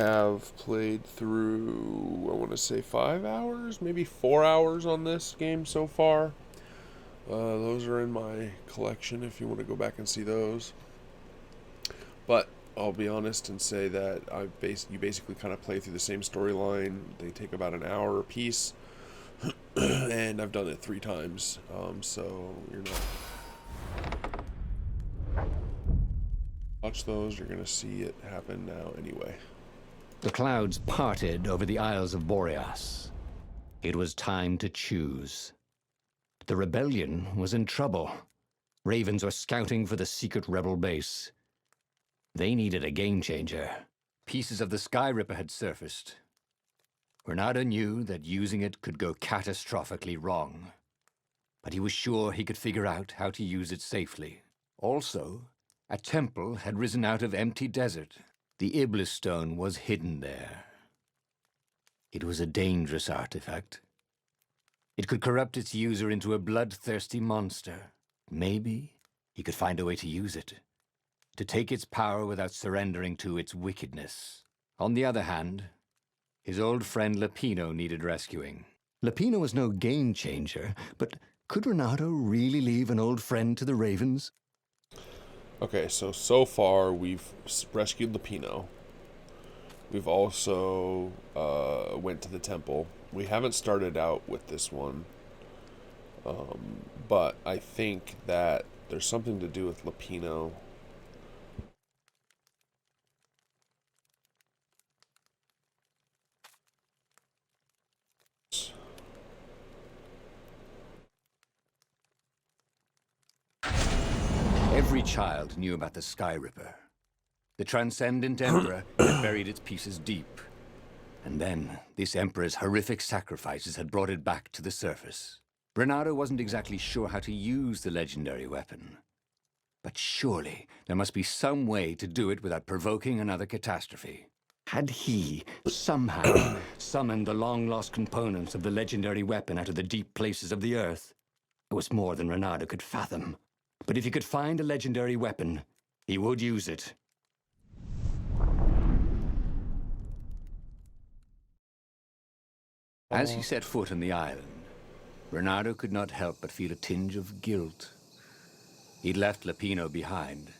have played through, I want to say 5 hours, maybe 4 hours on this game so far. Those are in my collection if you want to go back and see those. But I'll be honest and say that you basically kind of play through the same storyline. They take about an hour a piece, and I've done it 3 times. So you're not watch those. You're gonna see it happen now anyway. The clouds parted over the Isles of Boreas. It was time to choose. The rebellion was in trouble. Ravens were scouting for the secret rebel base. They needed a game changer. Pieces of the Sky Ripper had surfaced. Renato knew that using it could go catastrophically wrong, but he was sure he could figure out how to use it safely. Also, a temple had risen out of empty desert. The Iblis stone was hidden there. It was a dangerous artifact. It could corrupt its user into a bloodthirsty monster. Maybe he could find a way to use it, to take its power without surrendering to its wickedness. On the other hand, his old friend Lapino needed rescuing. Lapino was no game changer, but could Renato really leave an old friend to the Ravens? Okay, so far we've rescued Lapino. We've also went to the temple. We haven't started out with this one, but I think that there's something to do with Lapino. Every child knew about the Sky Ripper. The Transcendent Emperor had buried its pieces deep. And then, this Emperor's horrific sacrifices had brought it back to the surface. Renato wasn't exactly sure how to use the legendary weapon. But surely, there must be some way to do it without provoking another catastrophe. Had he somehow summoned the long-lost components of the legendary weapon out of the deep places of the Earth? It was more than Renato could fathom. But if he could find a legendary weapon, he would use it. As he set foot on the island, Renato could not help but feel a tinge of guilt. He'd left Lapino behind.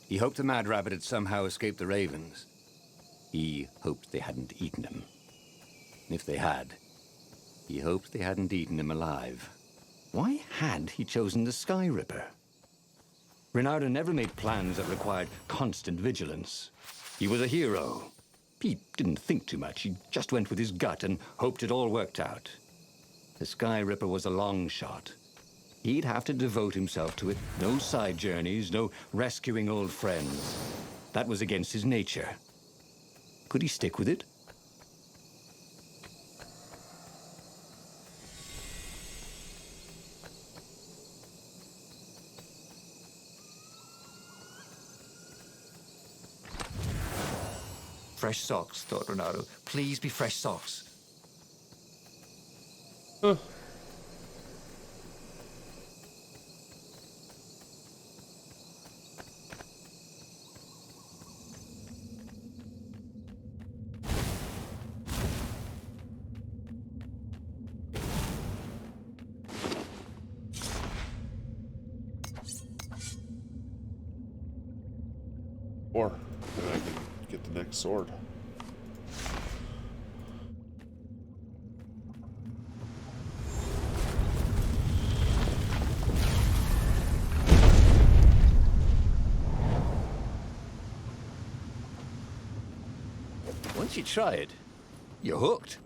He hoped the Mad Rabbit had somehow escaped the Ravens. He hoped they hadn't eaten him. If they had, he hoped they hadn't eaten him alive. Why had he chosen the Sky Ripper? Renato never made plans that required constant vigilance. He was a hero. He didn't think too much. He just went with his gut and hoped it all worked out. The Sky Ripper was a long shot. He'd have to devote himself to it. No side journeys, no rescuing old friends. That was against his nature. Could he stick with it? Fresh socks, thought Renato. Please be fresh socks. Huh. Or then I can get the next sword. Once you try it, you're hooked.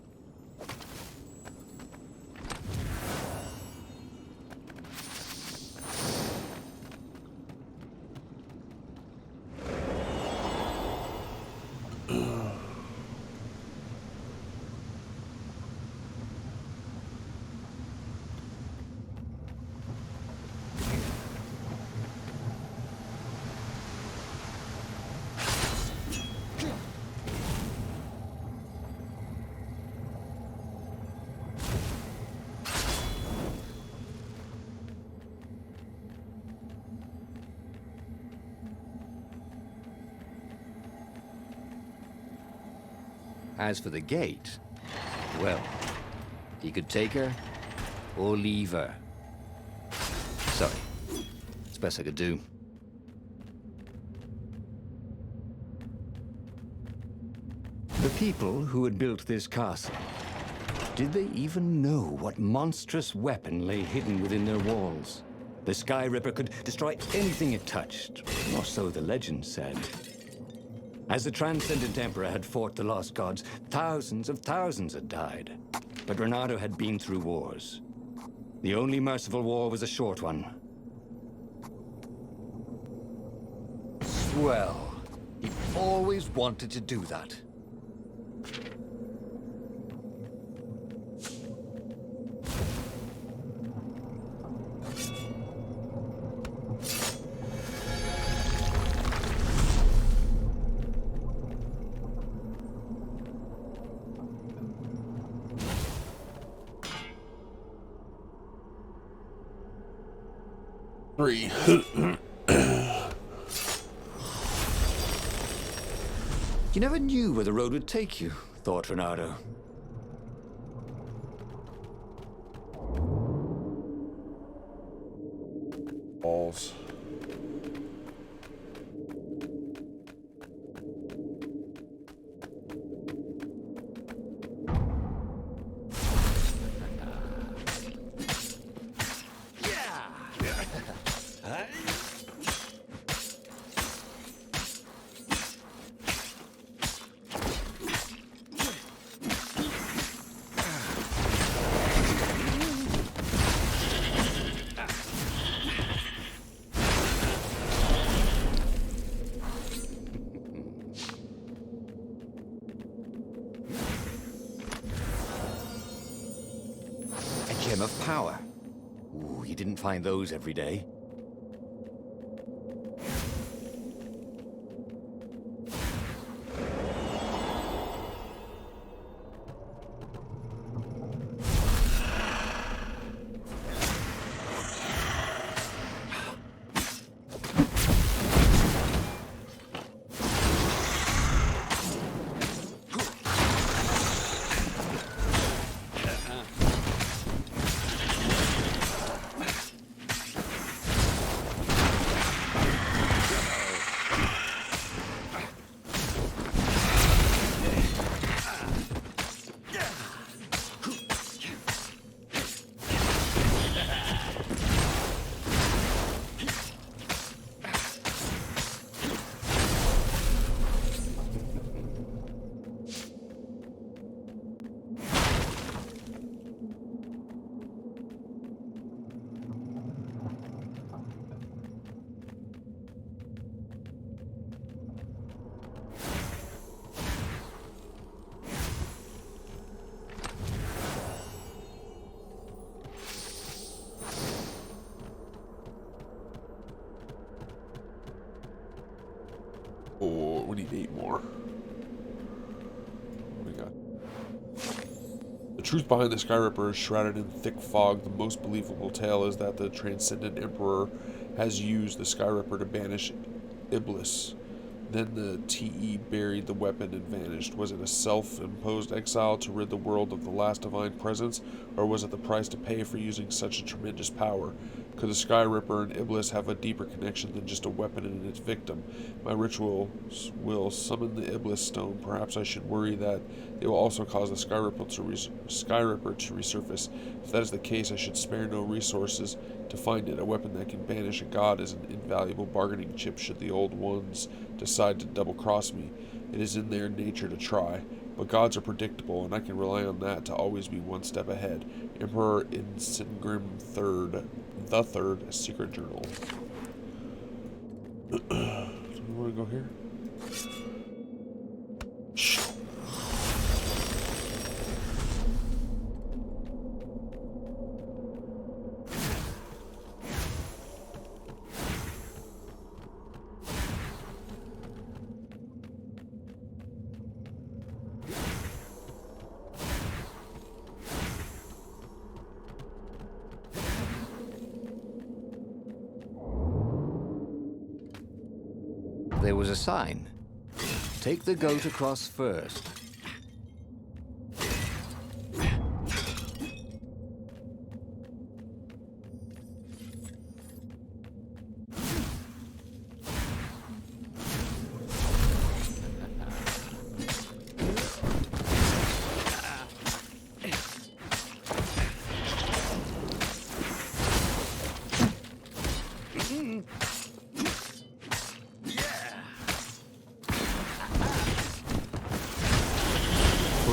As for the gate, well, he could take her or leave her. Sorry. It's best I could do. The people who had built this castle, did they even know what monstrous weapon lay hidden within their walls? The Sky Ripper could destroy anything it touched, or so the legend said. As the Transcendent Emperor had fought the Lost Gods, thousands of thousands had died. But Renato had been through wars. The only merciful war was a short one. Swell. He always wanted to do that. Three. You never knew where the road would take you, thought Renato. Balls. Gem of power. Ooh, you didn't find those every day. Oh, we need 8 more. What do we got? The truth behind the Sky Ripper is shrouded in thick fog. The most believable tale is that the Transcendent Emperor has used the Sky Ripper to banish Iblis. Then the TE buried the weapon and vanished. Was it a self-imposed exile to rid the world of the last divine presence, or was it the price to pay for using such a tremendous power? Could the Sky Ripper and Iblis have a deeper connection than just a weapon and its victim? My rituals will summon the Iblis stone. Perhaps I should worry that they will also cause the Sky Ripper to resurface. If that is the case, I should spare no resources to find it. A weapon that can banish a god is an invaluable bargaining chip should the old ones decide to double-cross me. It is in their nature to try. But gods are predictable, and I can rely on that to always be one step ahead. Emperor Insingrim III, the Third, a secret journal. Do we want to go here? There was a sign. Take the goat across first. For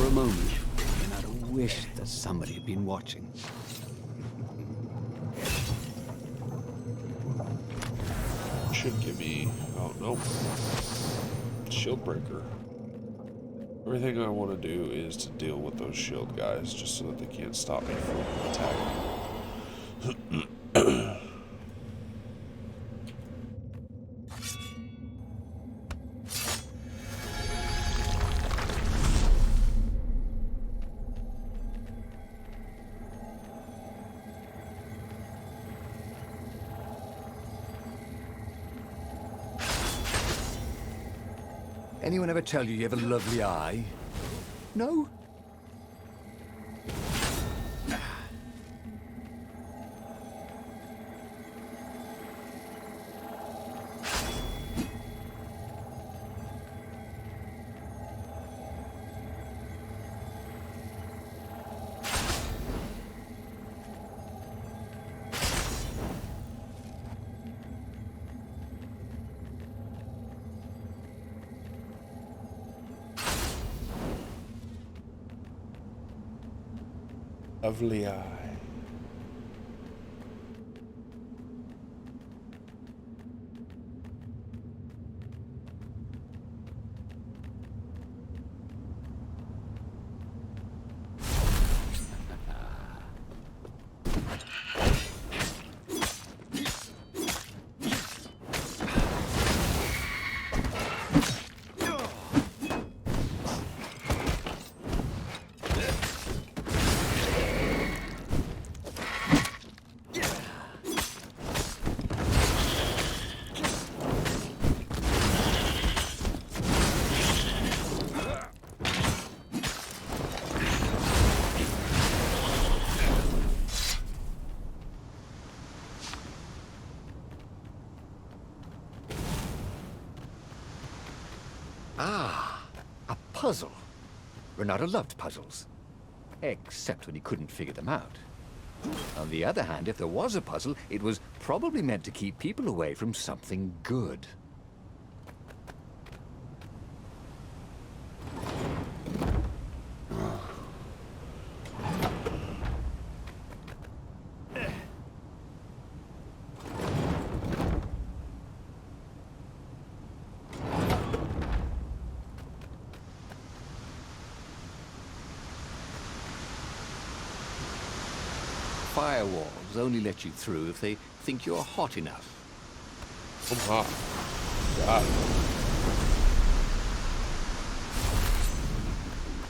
a moment, Renata wished that somebody had been watching. Should give me... Oh, nope. Shield breaker. Everything I want to do is to deal with those shield guys, just so that they can't stop me from attacking. Anyone ever tell you you have a lovely eye? No? Lovely eye. Ah, a puzzle. Renata loved puzzles. Except when he couldn't figure them out. On the other hand, if there was a puzzle, it was probably meant to keep people away from something good. Firewalls only let you through if they think you're hot enough. I'm hot. God.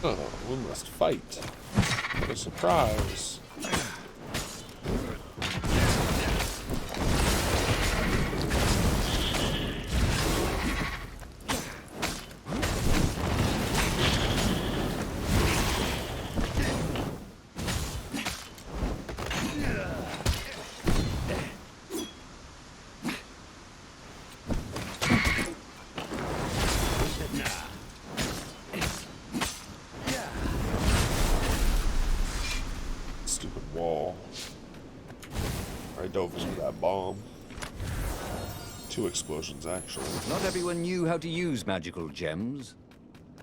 Oh, we must fight. What a surprise. Stupid wall. I dove into that bomb. 2 explosions, actually. Not everyone knew how to use magical gems.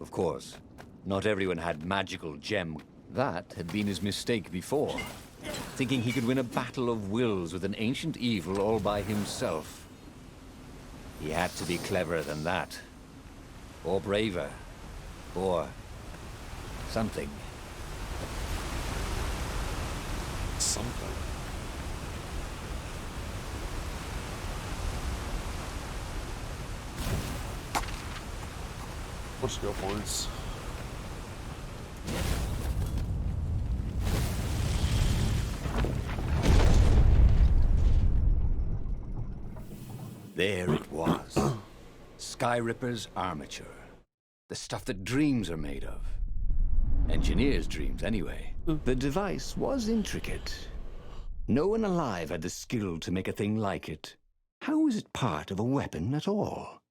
Of course, not everyone had magical gem. That had been his mistake before. Thinking he could win a battle of wills with an ancient evil all by himself. He had to be cleverer than that. Or braver. Or something. Something. More skill points. There it was. Skyripper's armature. The stuff that dreams are made of. Engineers' dreams, anyway. The device was intricate. No one alive had the skill to make a thing like it. How was it part of a weapon at all?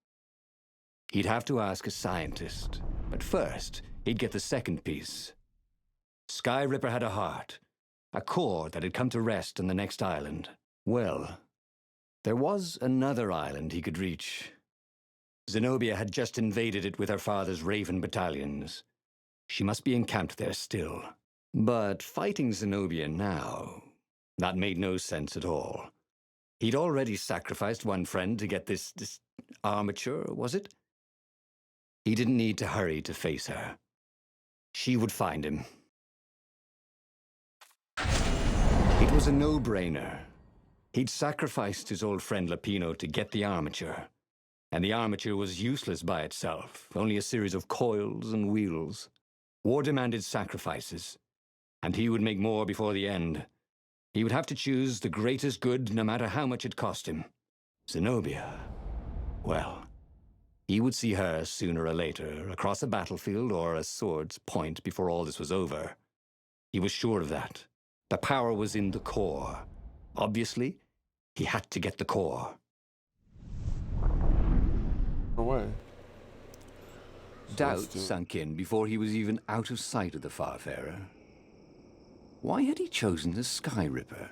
He'd have to ask a scientist. But first, he'd get the second piece. Skyripper had a heart. A core that had come to rest on the next island. Well, There was another island he could reach. Zenobia had just invaded it with her father's Raven battalions. She must be encamped there still. But fighting Zenobia now, that made no sense at all. He'd already sacrificed one friend to get this armature, was it? He didn't need to hurry to face her. She would find him. It was a no-brainer. He'd sacrificed his old friend Lapino to get the armature. And the armature was useless by itself, only a series of coils and wheels. War demanded sacrifices, and he would make more before the end. He would have to choose the greatest good no matter how much it cost him. Zenobia. Well, he would see her sooner or later, across a battlefield or a sword's point before all this was over. He was sure of that. The power was in the core. Obviously, he had to get the core. Away. Doubt sunk in before he was even out of sight of the Farfarer. Why had he chosen the Sky Ripper?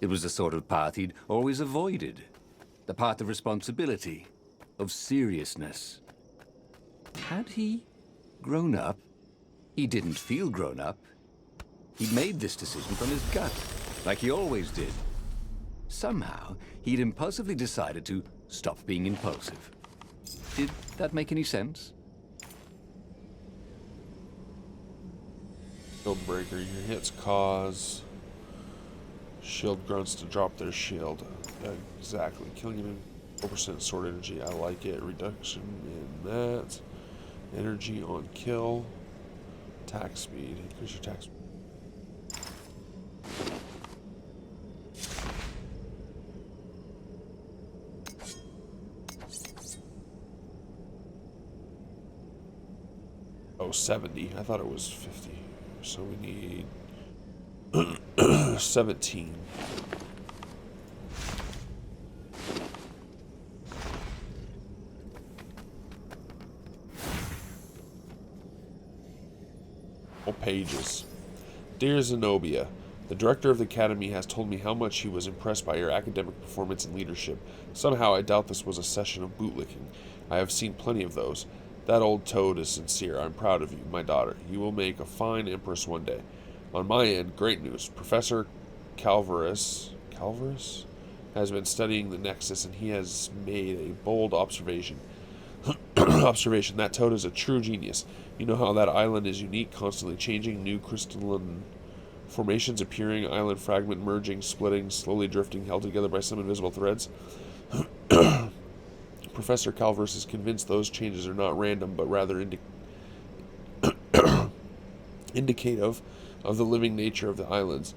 It was the sort of path he'd always avoided. The path of responsibility, of seriousness. Had he grown up? He didn't feel grown up. He'd made this decision from his gut, like he always did. Somehow, he'd impulsively decided to stop being impulsive. Did that make any sense? Shield breaker. Your hits cause shield grunts to drop their shield. Exactly. Killing him 4% sword energy. I like it. Reduction in that. Energy on kill. Attack speed. Increase your attack speed. Oh, 70. I thought it was 50. So we need 17. Oh, pages. Dear Zenobia, the director of the academy has told me how much he was impressed by your academic performance and leadership. Somehow I doubt this was a session of bootlicking. I have seen plenty of those. That old toad is sincere. I'm proud of you, my daughter. You will make a fine empress one day. On my end, great news. Professor Calvarus has been studying the Nexus, and he has made a bold observation. That toad is a true genius. You know how that island is unique, constantly changing, new crystalline formations appearing, island fragment merging, splitting, slowly drifting, held together by some invisible threads. Professor Calvarus is convinced those changes are not random, but rather indicative of the living nature of the islands.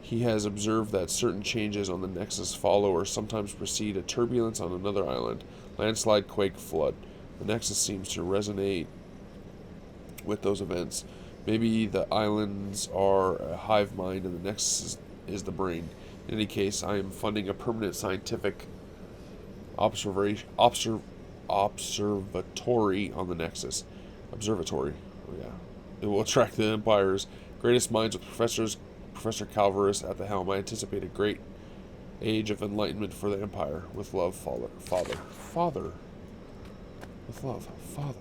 He has observed that certain changes on the Nexus follow or sometimes precede a turbulence on another island. Landslide, quake, flood. The Nexus seems to resonate with those events. Maybe the islands are a hive mind and the Nexus is the brain. In any case, I am funding a permanent scientific observatory on the Nexus. Observatory. Oh, yeah. It will attract the Empire's greatest minds with Professor Calvarus at the helm. I anticipate a great age of enlightenment for the Empire. With love, Father. With love, Father.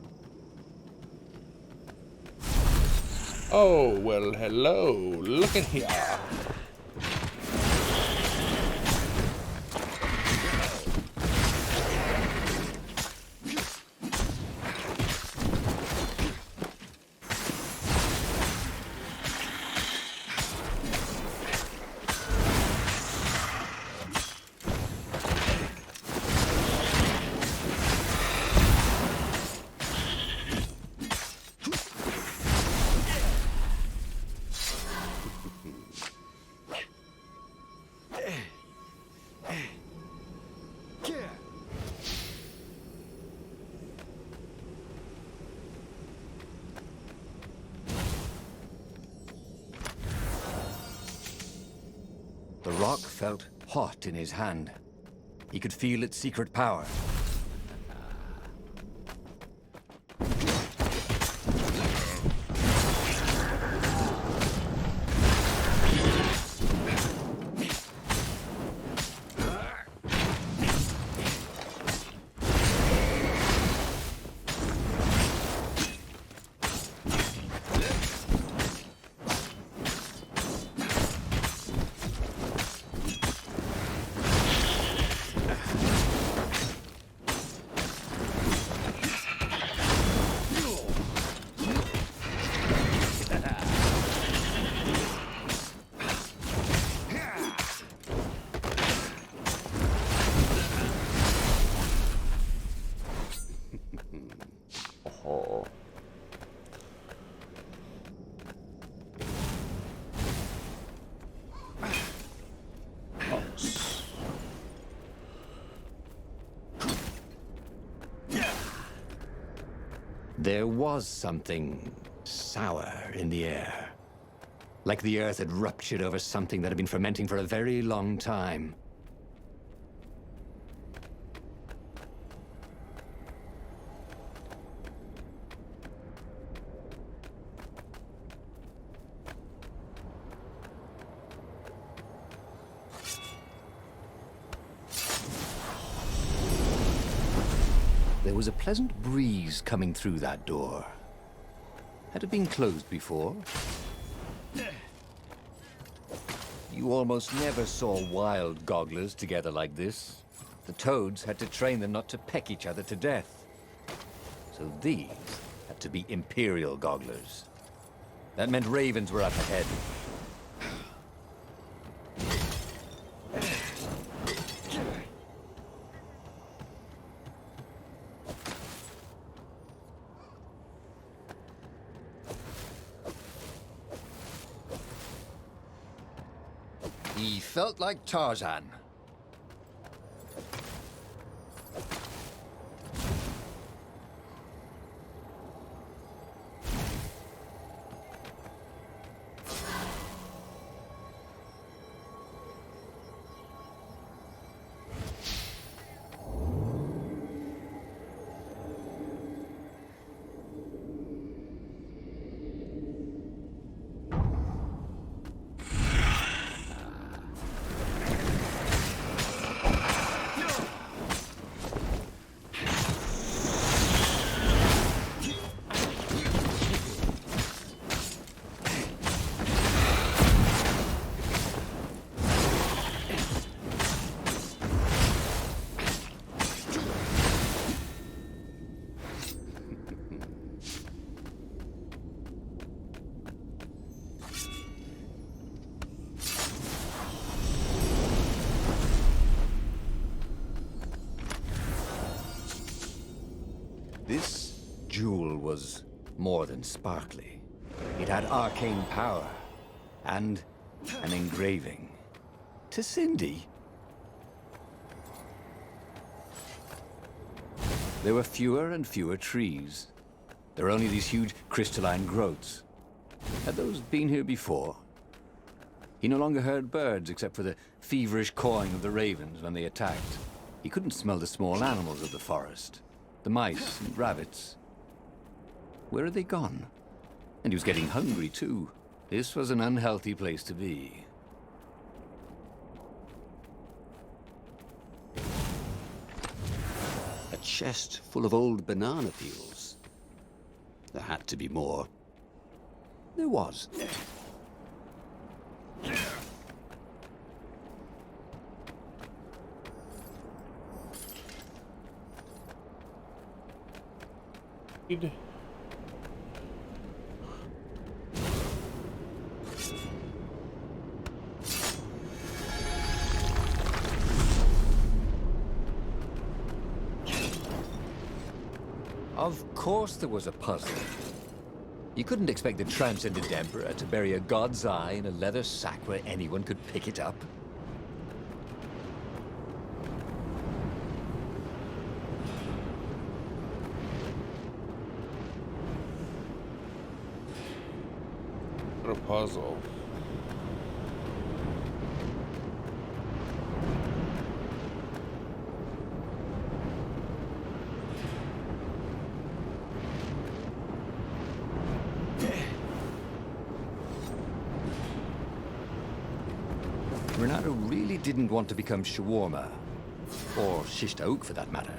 Oh, well, hello. Look at here. The rock felt hot in his hand. He could feel its secret power. There was something sour in the air. Like the earth had ruptured over something that had been fermenting for a very long time. There was a pleasant breeze coming through that door. Had it been closed before? You almost never saw wild gogglers together like this. The toads had to train them not to peck each other to death. So these had to be imperial gogglers. That meant ravens were up ahead. He felt like Tarzan. This jewel was more than sparkly. It had arcane power and an engraving. To Cindy. There were fewer and fewer trees. There were only these huge crystalline growths. Had those been here before? He no longer heard birds except for the feverish cawing of the ravens when they attacked. He couldn't smell the small animals of the forest. The mice and rabbits. Where had they gone? And he was getting hungry, too. This was an unhealthy place to be. A chest full of old banana peels. There had to be more. There was. Of course there was a puzzle. You couldn't expect the Transcendent Emperor to bury a god's eye in a leather sack where anyone could pick it up. What a puzzle. Renato really didn't want to become shawarma, or shish taouk for that matter.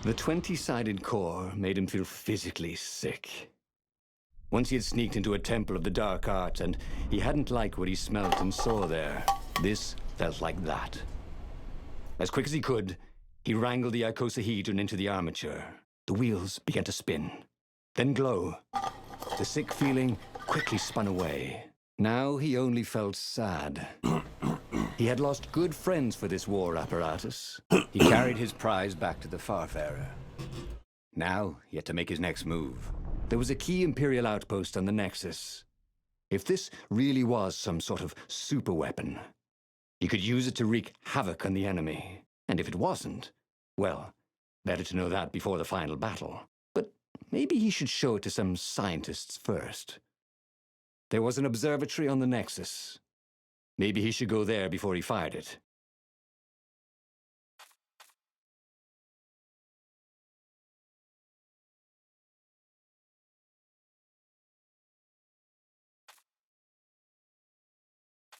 The 20-sided core made him feel physically sick. Once he had sneaked into a temple of the dark arts, and he hadn't liked what he smelt and saw there. This felt like that. As quick as he could, he wrangled the icosahedron into the armature. The wheels began to spin, then glow. The sick feeling quickly spun away. Now he only felt sad. He had lost good friends for this war apparatus. He carried his prize back to the Farfarer. Now he had to make his next move. There was a key Imperial outpost on the Nexus. If this really was some sort of superweapon, he could use it to wreak havoc on the enemy. And if it wasn't, well, better to know that before the final battle. But maybe he should show it to some scientists first. There was an observatory on the Nexus. Maybe he should go there before he fired it.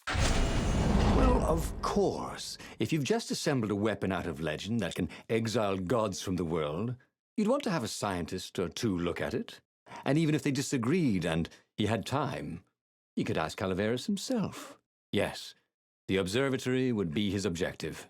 Well, of course, if you've just assembled a weapon out of legend that can exile gods from the world, you'd want to have a scientist or two look at it. And even if they disagreed and he had time, he could ask Calaveras himself. Yes, the observatory would be his objective.